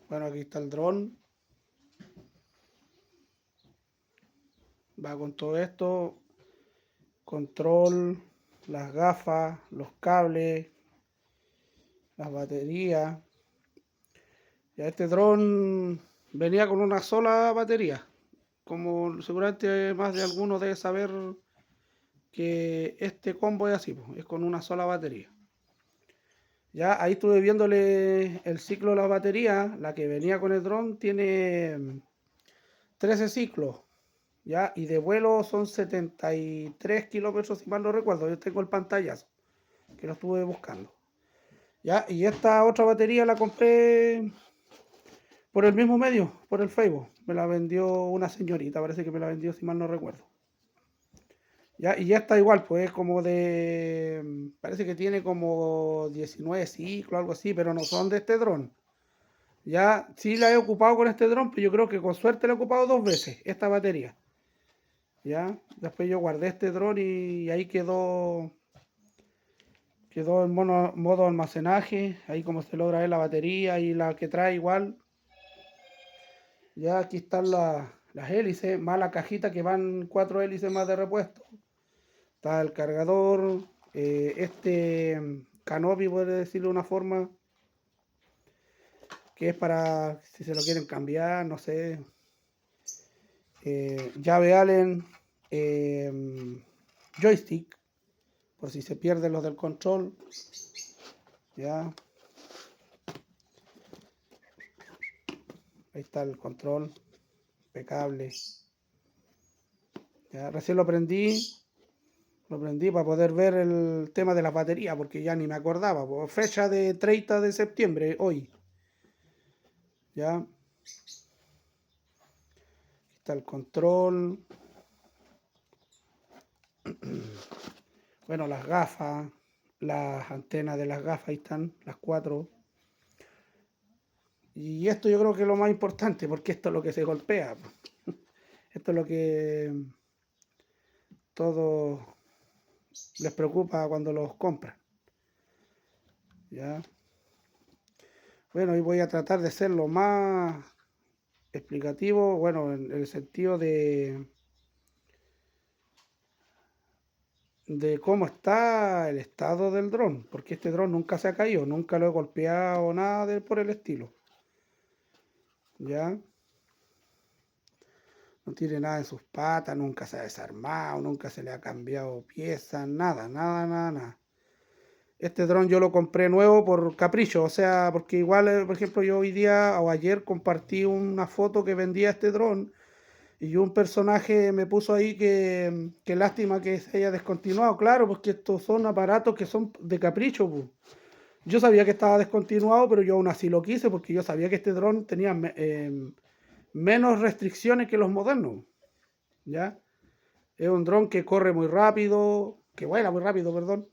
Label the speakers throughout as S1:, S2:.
S1: Bueno, aquí está el dron. Va con todo esto. Control, las gafas, los cables, las baterías. Ya este dron venía con una sola batería. Como seguramente más de alguno debe saber que este combo es así, pues, es con una sola batería. Ya ahí estuve viéndole el ciclo de la batería. La que venía con el dron tiene 13 ciclos. ¿Ya? Y de vuelo son 73 kilómetros, si mal no recuerdo. Yo tengo el pantallazo, que lo estuve buscando. ¿Ya? Y esta otra batería la compré por el mismo medio, por el Facebook. Me la vendió una señorita, parece que me la vendió, si mal no recuerdo. ¿Ya? Y ya está igual, pues es como de. Parece que tiene como 19 ciclos, algo así, pero no son de este dron. Ya sí la he ocupado con este dron, pero yo creo que con suerte la he ocupado 2 veces, esta batería. Ya, después yo guardé este dron y ahí quedó en modo almacenaje, ahí como se logra ver la batería y la que trae igual. Ya aquí están las hélices, más la cajita que van 4 hélices más de repuesto. Está el cargador, este canopy, por decirlo de una forma, que es para si se lo quieren cambiar, no sé. Llave Allen, eh, joystick, por si se pierden los del control. Ya, ahí está el control, impecable. Ya, recién lo prendí para poder ver el tema de la batería, porque ya ni me acordaba. Pues, fecha de 30 de septiembre, hoy. Ya, aquí está el control. Bueno, las gafas, las antenas de las gafas, ahí están, las 4. Y esto yo creo que es lo más importante, porque esto es lo que se golpea. Esto es lo que todos les preocupa cuando los compran. ¿Ya? Bueno, hoy voy a tratar de ser lo más explicativo, bueno, en el sentido de cómo está el estado del dron, porque este dron nunca se ha caído, nunca lo he golpeado, nada por el estilo. ¿Ya? No tiene nada en sus patas, nunca se ha desarmado, nunca se le ha cambiado piezas, nada, nada, nada, nada. Este dron yo lo compré nuevo por capricho, o sea, porque igual, por ejemplo, yo hoy día o ayer compartí una foto que vendía este dron y un personaje me puso ahí que lástima que se haya descontinuado. Claro, porque estos son aparatos que son de capricho, pues. Yo sabía que estaba descontinuado, pero yo aún así lo quise porque yo sabía que este dron tenía menos restricciones que los modernos. ¿Ya? Es un dron que corre muy rápido, que vuela muy rápido, perdón.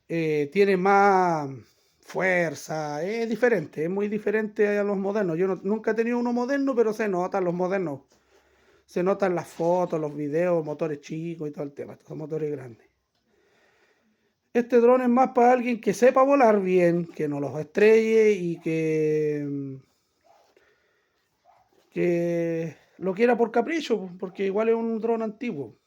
S1: Tiene más fuerza, es diferente, es muy diferente a los modernos. Yo nunca he tenido uno moderno, pero se notan los modernos. Se notan las fotos, los videos, motores chicos y todo el tema. Estos son motores grandes. Este dron es más para alguien que sepa volar bien, que no los estrelle y que lo quiera por capricho, porque igual es un dron antiguo.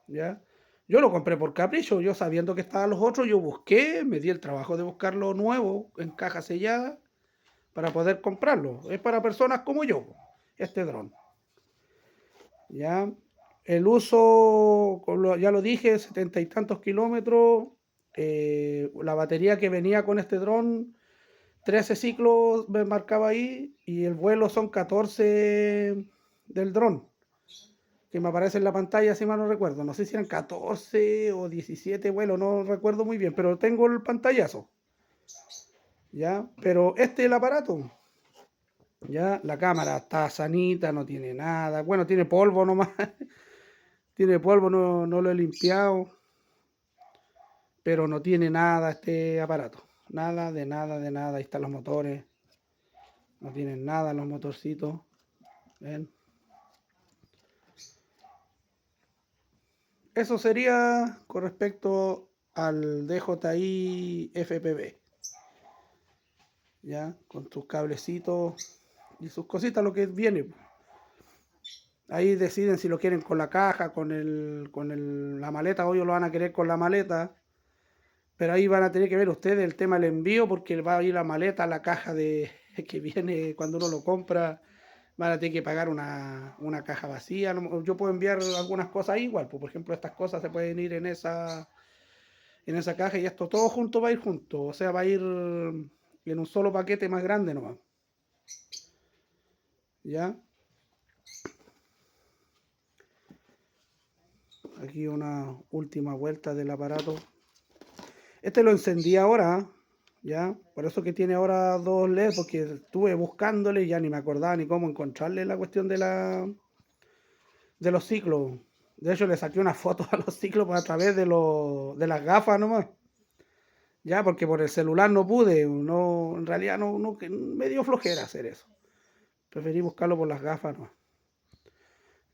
S1: ¿Ya? Yo lo compré por capricho, yo sabiendo que estaban los otros, yo busqué, me di el trabajo de buscarlo nuevo, en caja sellada, para poder comprarlo. Es para personas como yo, este dron. ¿Ya? El uso, ya lo dije, 70 y tantos kilómetros. La batería que venía con este dron, 13 ciclos me marcaba ahí, y el vuelo son 14 del dron, que me aparece en la pantalla, si mal no recuerdo. No sé si eran 14 o 17 vuelos, no recuerdo muy bien, pero tengo el pantallazo. ¿Ya? Pero este es el aparato. ¿Ya? La cámara está sanita, no tiene nada. Bueno, tiene polvo nomás. Tiene polvo, no lo he limpiado. Pero no tiene nada este aparato. Nada, de nada, de nada. Ahí están los motores. No tienen nada los motorcitos. ¿Ven? Eso sería con respecto al DJI FPV. ya, con tus cablecitos y sus cositas, lo que viene. Ahí deciden si lo quieren con la caja, la maleta, o ellos lo van a querer con la maleta. Pero ahí van a tener que ver ustedes el tema del envío, porque va a ir la maleta, la caja de que viene cuando uno lo compra. Van a tener que pagar una caja vacía. Yo puedo enviar algunas cosas ahí igual. Pues, por ejemplo, estas cosas se pueden ir en esa caja y esto todo junto va a ir junto. O sea, va a ir en un solo paquete más grande nomás. ¿Ya? Aquí una última vuelta del aparato. Este lo encendí ahora, ¿ya? Por eso que tiene ahora dos LEDs, porque estuve buscándole y ya ni me acordaba ni cómo encontrarle la cuestión de los ciclos. De hecho, le saqué una foto a los ciclos a través de las gafas nomás. Ya, porque por el celular no pude, no, en realidad no, me dio flojera hacer eso. Preferí buscarlo por las gafas nomás.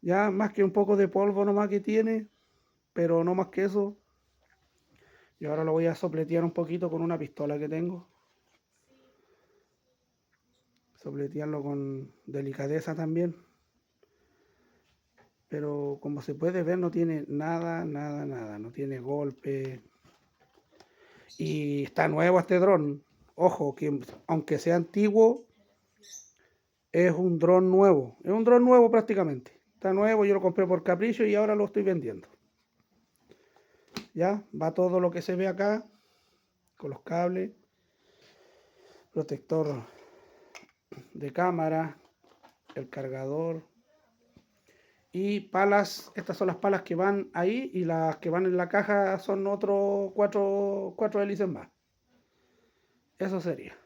S1: Ya, más que un poco de polvo nomás que tiene, pero no más que eso. Y ahora lo voy a sopletear un poquito con una pistola que tengo. Sopletearlo con delicadeza también. Pero como se puede ver no tiene nada, nada, nada. No tiene golpe. Y está nuevo este dron. Ojo, que aunque sea antiguo, es un dron nuevo. Es un dron nuevo prácticamente. Está nuevo, yo lo compré por capricho y ahora lo estoy vendiendo. Ya, va todo lo que se ve acá. Con los cables. Protector de cámara. El cargador. Y palas, estas son las palas que van ahí y las que van en la caja son otros cuatro hélices más. Eso sería.